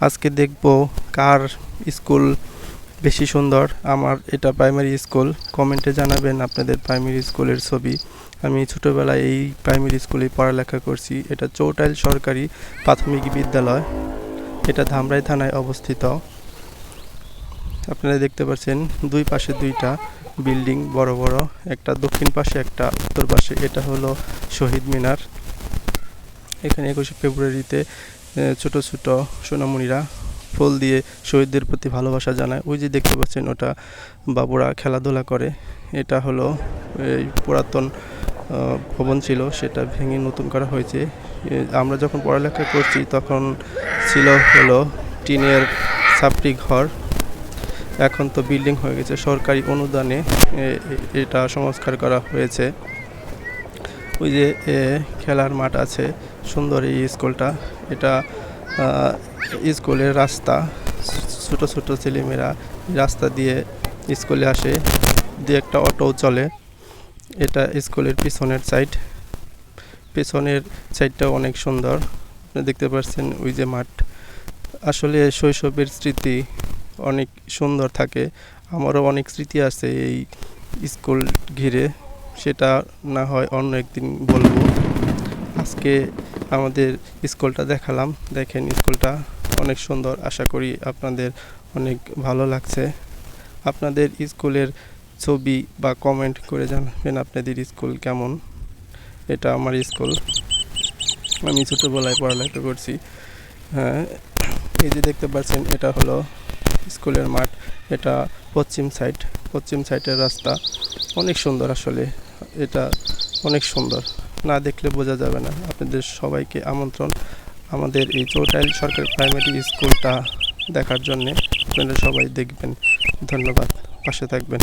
আজকে দেখব কার স্কুল বেশি সুন্দর। আমার এটা প্রাইমারি স্কুল। কমেন্টে জানাবেন আপনাদের প্রাইমারি স্কুলের ছবি। আমি ছোটোবেলায় এই প্রাইমারি স্কুলে পড়ালেখা করছি। এটা চৌটাইল সরকারি প্রাথমিক বিদ্যালয়। এটা ধামরাই থানায় অবস্থিত। আপনারা দেখতে পাচ্ছেন দুই পাশে দুইটা বিল্ডিং বড় বড়, একটা দক্ষিণ পাশে একটা উত্তর পাশে। এটা হলো শহীদ মিনার। এখানে 21শে ফেব্রুয়ারিতে ছোট ছোট সোনামণিরা ফুল দিয়ে শহীদদের প্রতি ভালোবাসা জানায়। ওই যে দেখতে পাচ্ছেন ওটা বাবুরা খেলাধুলা করে। এটা হলো এই পুরাতন ভবন ছিল, সেটা ভেঙে নতুন করা হয়েছে। আমরা যখন পড়ালেখা করছি তখন ছিল হলো টিনের ছাপড়ি ঘর। এখন তো বিল্ডিং হয়ে গেছে, সরকারি অনুদানে এটা সংস্কার করা হয়েছে। ওই যে খেলার মাঠ আছে, সুন্দর এই স্কুলটা। এটা স্কুলের রাস্তা, ছোট ছোট ছেলেমেয়েরা রাস্তা দিয়ে স্কুলে আসে, দিয়ে একটা অটোও চলে। এটা স্কুলের পিছনের সাইডটাও অনেক সুন্দর। আপনি দেখতে পাচ্ছেন ওই যে মাঠ। আসলে শৈশবের স্মৃতি অনেক সুন্দর থাকে। আমারও অনেক স্মৃতি আছে এই স্কুল ঘিরে, সেটা না হয় অন্য একদিন বলবো। আজকে আমাদের স্কুলটা দেখালাম। দেখেন স্কুলটা অনেক সুন্দর। আশা করি আপনাদের অনেক ভালো লাগছে। আপনাদের স্কুলের ছবি বা কমেন্ট করে জানাবেন আপনাদের স্কুল কেমন। এটা আমার স্কুল, আমি ছোটোবেলায় পড়ালেখা করছি। হ্যাঁ, এই যে দেখতে পাচ্ছেন এটা হলো স্কুলের মাঠ। এটা পশ্চিম সাইডের রাস্তা অনেক সুন্দর। আসলে এটা অনেক সুন্দর, না দেখলে বোঝা যাবে না। আপনাদের সবাইকে আমন্ত্রণ আমাদের এই চৌটাইল সরকারি প্রাইমারি স্কুলটা দেখার জন্যে। আপনারা সবাই দেখবেন। ধন্যবাদ, পাশে থাকবেন।